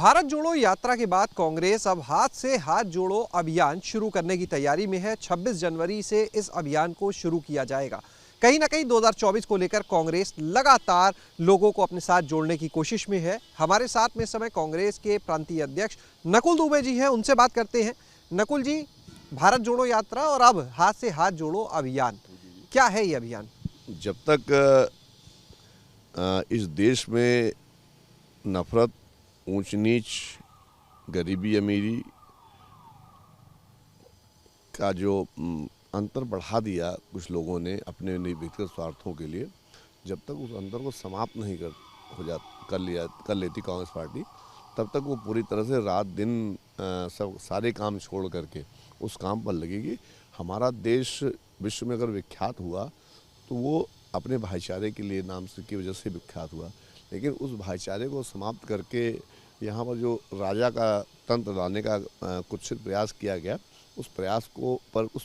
भारत जोड़ो यात्रा के बाद कांग्रेस अब हाथ से हाथ जोड़ो अभियान शुरू करने की तैयारी में है। 26 जनवरी से इस अभियान को शुरू किया जाएगा। कहीं ना कहीं 2024 को लेकर कांग्रेस लगातार लोगों को अपने साथ जोड़ने की कोशिश में है। हमारे साथ में इस समय कांग्रेस के प्रांतीय अध्यक्ष नकुल दुबे जी हैं, उनसे बात करते हैं। नकुल जी, भारत जोड़ो यात्रा और अब हाथ से हाथ जोड़ो अभियान, क्या है ये अभियान? जब तक इस देश में नफरत, ऊंच नीच, गरीबी अमीरी का जो अंतर बढ़ा दिया कुछ लोगों ने अपने व्यक्तिगत स्वार्थों के लिए, जब तक उस अंतर को समाप्त नहीं कर लेती कांग्रेस पार्टी, तब तक वो पूरी तरह से रात दिन सब सारे काम छोड़ करके उस काम पर लगेगी। हमारा देश विश्व में अगर विख्यात हुआ तो वो अपने भाईचारे के लिए नाम से की वजह से विख्यात हुआ, लेकिन उस भाईचारे को समाप्त करके यहाँ पर जो राजा का तंत्र लाने का कुछ प्रयास किया गया, उस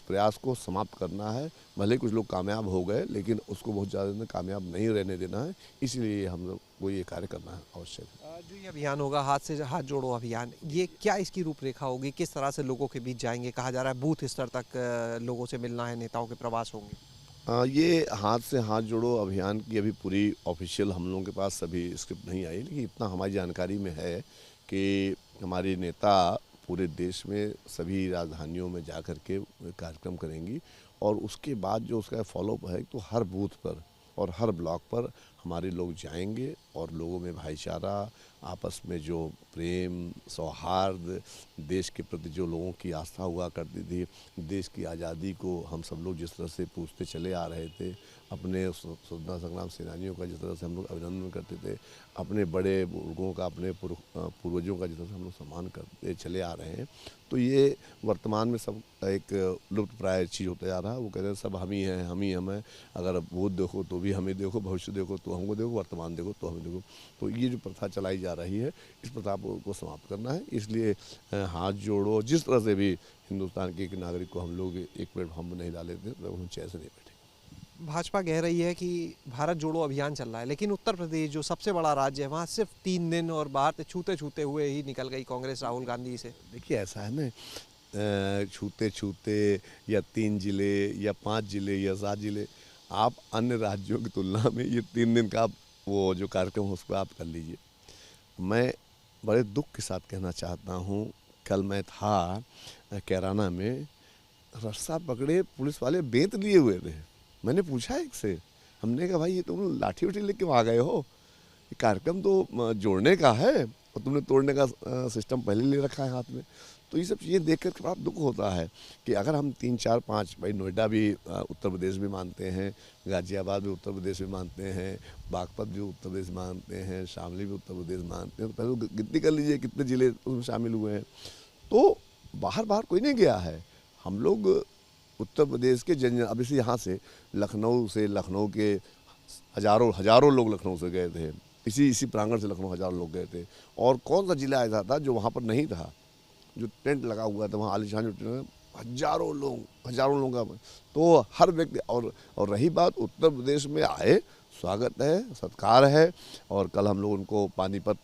प्रयास को समाप्त करना है। भले कुछ लोग कामयाब हो गए, लेकिन उसको बहुत ज़्यादा कामयाब नहीं रहने देना है। इसलिए हम लोग को ये कार्य करना है आवश्यक है। जो ये अभियान होगा, हाथ से हाथ जोड़ो अभियान, ये क्या इसकी रूपरेखा होगी? किस तरह से लोगों के बीच जाएंगे? कहा जा रहा है बूथ स्तर तक लोगों से मिलना है, नेताओं के प्रवास होंगे। ये हाथ से हाथ जोड़ो अभियान की अभी पूरी ऑफिशियल हम लोगों के पास सभी स्क्रिप्ट नहीं आई, लेकिन इतना हमारी जानकारी में है कि हमारे नेता पूरे देश में सभी राजधानियों में जा कर के कार्यक्रम करेंगी, और उसके बाद जो उसका फॉलोअप है तो हर बूथ पर और हर ब्लॉक पर हमारे लोग जाएंगे और लोगों में भाईचारा, आपस में जो प्रेम, सौहार्द, देश के प्रति जो लोगों की आस्था हुआ करती थी, देश की आज़ादी को हम सब लोग जिस तरह से पूछते चले आ रहे थे, अपने स्वतंत्रता संग्राम सेनानियों का जिस तरह से हम लोग अभिनंदन करते थे, अपने बड़े बुजुर्गों का, अपने पूर्वजों का जिस तरह से हम लोग सम्मान करते चले आ रहे हैं, तो ये वर्तमान में सब एक लुप्त प्राय चीज़ होता जा रहा है। वो कहते हैं सब हम ही हैं, हम ही हम हैं। अगर भूत देखो तो भी हमें देखो, भविष्य देखो तो हमको देखो, वर्तमान देखो तो हमें देखो। तो ये जो प्रथा चलाई जा रही है, इस प्रथा को समाप्त करना है। इसलिए हाथ जोड़ो, जिस तरह से भी हिंदुस्तान के एक नागरिक को हम लोग एक प्लेटफॉर्म में नहीं डाले थे, तो हम चैन से नहीं बैठे। भाजपा कह रही है कि भारत जोड़ो अभियान चल रहा है, लेकिन उत्तर प्रदेश जो सबसे बड़ा राज्य है, वहाँ सिर्फ 3 दिन और बाहर से छूते छूते हुए ही निकल गई कांग्रेस राहुल गांधी से। देखिए ऐसा है ना, छूते छूते या 3 जिले या 5 जिले या 7 जिले, आप अन्य राज्यों की तुलना में ये 3 दिन का वो जो कार्यक्रम है उसको आप कर लीजिए। मैं बड़े दुख के साथ कहना चाहता हूँ, कल मैं था कैराना में, रास्ता पकड़े पुलिस वाले बेंत लिए हुए थे। मैंने पूछा एक से, हमने कहा भाई ये तुम लाठी उठी लेके वहाँ गए हो? ये कार्यक्रम तो जोड़ने का है और तुमने तोड़ने का सिस्टम पहले ले रखा है हाथ में। तो ये सब चीज़ें देख कर बड़ा दुख होता है कि अगर हम 3, 4, 5, भाई नोएडा भी उत्तर प्रदेश में मानते हैं, गाजियाबाद भी उत्तर प्रदेश में मानते हैं, बागपत भी उत्तर प्रदेश मानते हैं, शामली भी उत्तर प्रदेश मानते हैं, तो पहले गिनती कर लीजिए कितने ज़िले उसमें शामिल हुए हैं। तो बाहर कोई नहीं गया है। हम लोग उत्तर प्रदेश के अब इसे यहाँ से लखनऊ के हजारों लोग लखनऊ से गए थे, इसी प्रांगण से लखनऊ हजारों लोग गए थे। और कौन सा जिला ऐसा था जो वहाँ पर नहीं था, जो टेंट लगा हुआ था वहाँ आलिशान जो टेंट, हजारों लोगों का। तो हर व्यक्ति, और रही बात उत्तर प्रदेश में आए, स्वागत है, सत्कार है। और कल हम लोग उनको पानीपत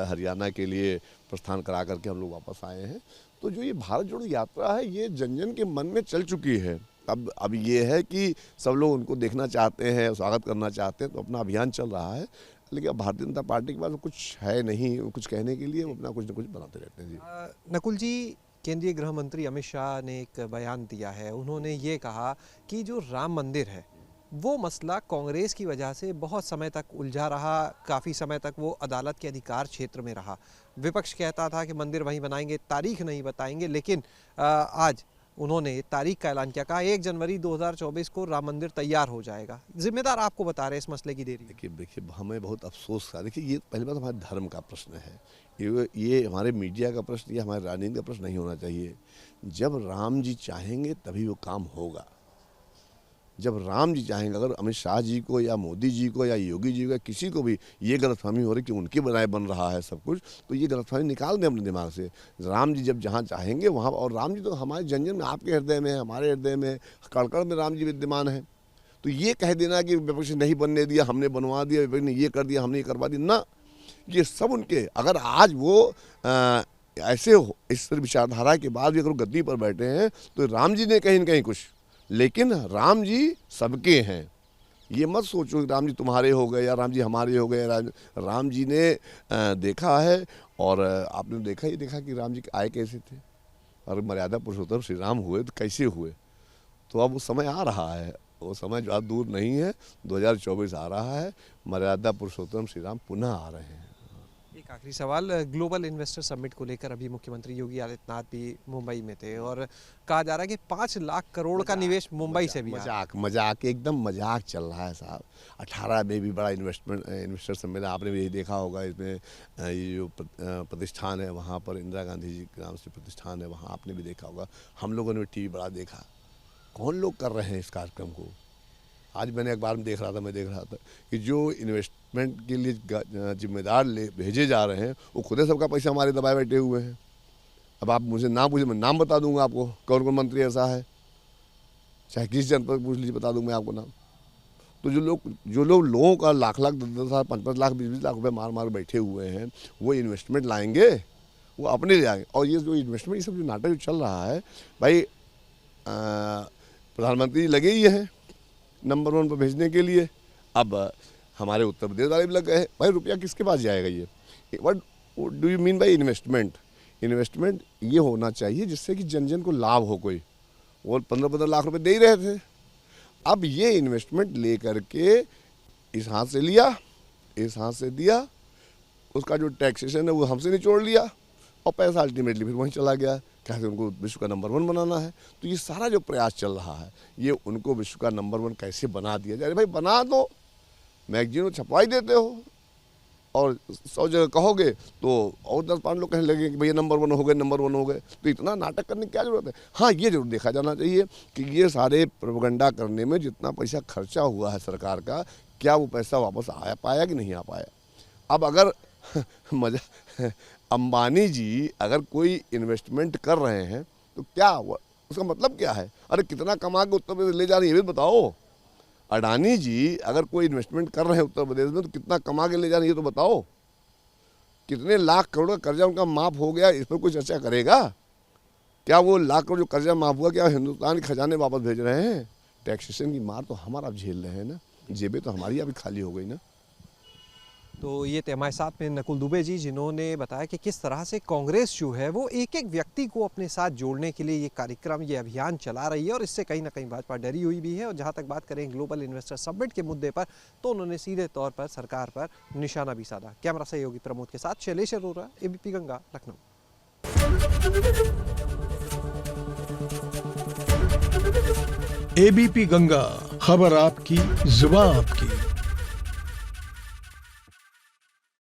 हरियाणा के लिए प्रस्थान करा करके हम लोग वापस आए हैं। तो जो ये भारत जोड़ो यात्रा है, ये जन जन के मन में चल चुकी है। अब ये है कि सब लोग उनको देखना चाहते हैं, स्वागत करना चाहते हैं, तो अपना अभियान चल रहा है। लेकिन अब भारतीय जनता पार्टी के पास कुछ है नहीं कुछ कहने के लिए, वो अपना कुछ न कुछ बनाते रहते हैं। जी नकुल जी, केंद्रीय गृह मंत्री अमित शाह ने एक बयान दिया है। उन्होंने ये कहा कि जो राम मंदिर है वो मसला कांग्रेस की वजह से बहुत समय तक उलझा रहा, काफ़ी समय तक वो अदालत के अधिकार क्षेत्र में रहा। विपक्ष कहता था कि मंदिर वहीं बनाएंगे, तारीख नहीं बताएंगे, लेकिन आज उन्होंने तारीख का ऐलान किया, कहा 1 जनवरी 2024 को राम मंदिर तैयार हो जाएगा। जिम्मेदार आपको बता रहे इस मसले की देरी? देखिए हमें बहुत अफसोस था। देखिए ये पहली बात हमारे धर्म का प्रश्न है, ये हमारे मीडिया का प्रश्न या हमारे राजनीति का प्रश्न नहीं होना चाहिए। जब राम जी चाहेंगे तभी वो काम होगा। जब राम जी चाहेंगे, अगर अमित शाह जी को या मोदी जी को या योगी जी को या किसी को भी ये गलतफहमी हो रही कि उनकी बनाए बन रहा है सब कुछ, तो ये गलतफहमी निकाल दें अपने दिमाग से। राम जी जब जहाँ चाहेंगे वहाँ, और राम जी तो हमारे जन जन में, आपके हृदय में है, हमारे हृदय में, कण में राम जी विद्यमान है। तो ये कह देना कि विपक्ष ने नहीं बनने दिया, हमने बनवा दिया, विपक्ष ने ये कर दिया, हमने ये करवा दिया, ना, ये सब उनके, अगर आज वो ऐसे इस विचारधारा के बाद भी अगर गद्दी पर बैठे हैं तो राम जी ने कहीं न कहीं कुछ, लेकिन राम जी सबके हैं। ये मत सोचो कि राम जी तुम्हारे हो गए या राम जी हमारे हो गए। राम जी ने देखा है, और आपने देखा कि राम जी आए कैसे थे, और मर्यादा पुरुषोत्तम श्री राम हुए तो कैसे हुए। तो अब वो समय आ रहा है, वो समय ज़्यादा दूर नहीं है, 2024 आ रहा है, मर्यादा पुरुषोत्तम श्री राम पुनः आ रहे हैं। एक आखिरी सवाल, ग्लोबल इन्वेस्टर समिट को लेकर अभी मुख्यमंत्री योगी आदित्यनाथ भी मुंबई में थे और कहा जा रहा है कि 5 लाख करोड़ का निवेश मुंबई से भी मजाक एकदम मजाक चल रहा है साहब। 18 में भी बड़ा इन्वेस्टर सम्मेलन आपने भी यही देखा होगा। इसमें ये जो प्रतिष्ठान है वहाँ पर इंदिरा गांधी जी के नाम से प्रतिष्ठान है, वहाँ आपने भी देखा होगा। हम लोगों ने टीवी बड़ा देखा। कौन लोग कर रहे हैं इस कार्यक्रम को? आज मैंने अखबार में देख रहा था कि जो इन्वेस्टमेंट के लिए जिम्मेदार भेजे जा रहे हैं वो खुद सबका पैसा हमारे दबाए बैठे हुए हैं। अब आप मुझे नाम पूछे, मैं नाम बता दूंगा आपको, कौन कौन मंत्री ऐसा है, चाहे किस जनपद पूछ लीजिए, बता दूंगा मैं आपको नाम। तो जो लोग लोगों का लाख 10-10 5-5 लाख 20-20 लाख रुपए मार बैठे हुए हैं, वो इन्वेस्टमेंट लाएंगे, वो अपने ले आएंगे। और ये जो इन्वेस्टमेंट, ये सब जो नाटक चल रहा है भाई, प्रधानमंत्री लगे ही हैं नंबर 1 पर भेजने के लिए। अब हमारे उत्तर प्रदेश वाले भी लग गए। भाई रुपया किसके पास जाएगा? ये what do you mean by investment? Investment ये होना चाहिए जिससे कि जन जन को लाभ हो। कोई और 15-15 लाख रुपए दे ही रहे थे। अब ये इन्वेस्टमेंट ले करके इस हाथ से लिया, इस हाथ से दिया, उसका जो टैक्सेशन है वो हमसे निचोड़ लिया, और पैसा अल्टीमेटली फिर वहीं चला गया। कैसे उनको विश्व का नंबर 1 बनाना है। तो ये सारा जो प्रयास चल रहा है, ये उनको विश्व का नंबर 1 कैसे बना दिया जाए। भाई बना दो, मैगजीन में छपवाई देते हो, और 100 जगह कहोगे तो और 10-5 लोग कहने लगे कि भैया नंबर 1 हो गए, नंबर 1 हो गए। तो इतना नाटक करने की क्या जरूरत है? हाँ, ये जरूर देखा जाना चाहिए कि ये सारे प्रोपेगेंडा करने में जितना पैसा खर्चा हुआ है सरकार का, क्या वो पैसा वापस आ पाया कि नहीं आ पाया। अब अगर अंबानी जी अगर कोई इन्वेस्टमेंट कर रहे हैं तो क्या उसका मतलब क्या है? अरे कितना कमा के उत्तर प्रदेश ले जा रहे हैं ये भी बताओ। अडानी जी अगर कोई इन्वेस्टमेंट कर रहे हैं उत्तर प्रदेश में तो कितना कमा के ले जा रहे हैं ये तो बताओ। कितने लाख करोड़ का कर्जा उनका माफ हो गया, इस पर कोई चर्चा करेगा? क्या वो लाख करोड़ जो कर्जा माफ हुआ, क्या हिंदुस्तान के खजाने वापस भेज रहे हैं? टैक्सेशन की मार तो हम अब झेल रहे हैं ना, जेबें तो हमारी अभी खाली हो गई ना। तो ये थे हमारे साथ में नकुल दुबे जी, जिन्होंने बताया कि किस तरह से कांग्रेस जो है वो एक एक व्यक्ति को अपने साथ जोड़ने के लिए ये कार्यक्रम, ये अभियान चला रही है, और इससे कहीं ना कहीं भाजपा डरी हुई भी है। और जहां तक बात करें ग्लोबल इन्वेस्टर समिट के मुद्दे पर, तो उन्होंने सीधे तौर पर सरकार पर निशाना भी साधा। कैमरा सहयोगी प्रमोद के साथ शैलेश अरोरा, एबीपी गंगा, लखनऊ। एबीपी गंगा, खबर आपकी, जुबान आपकी।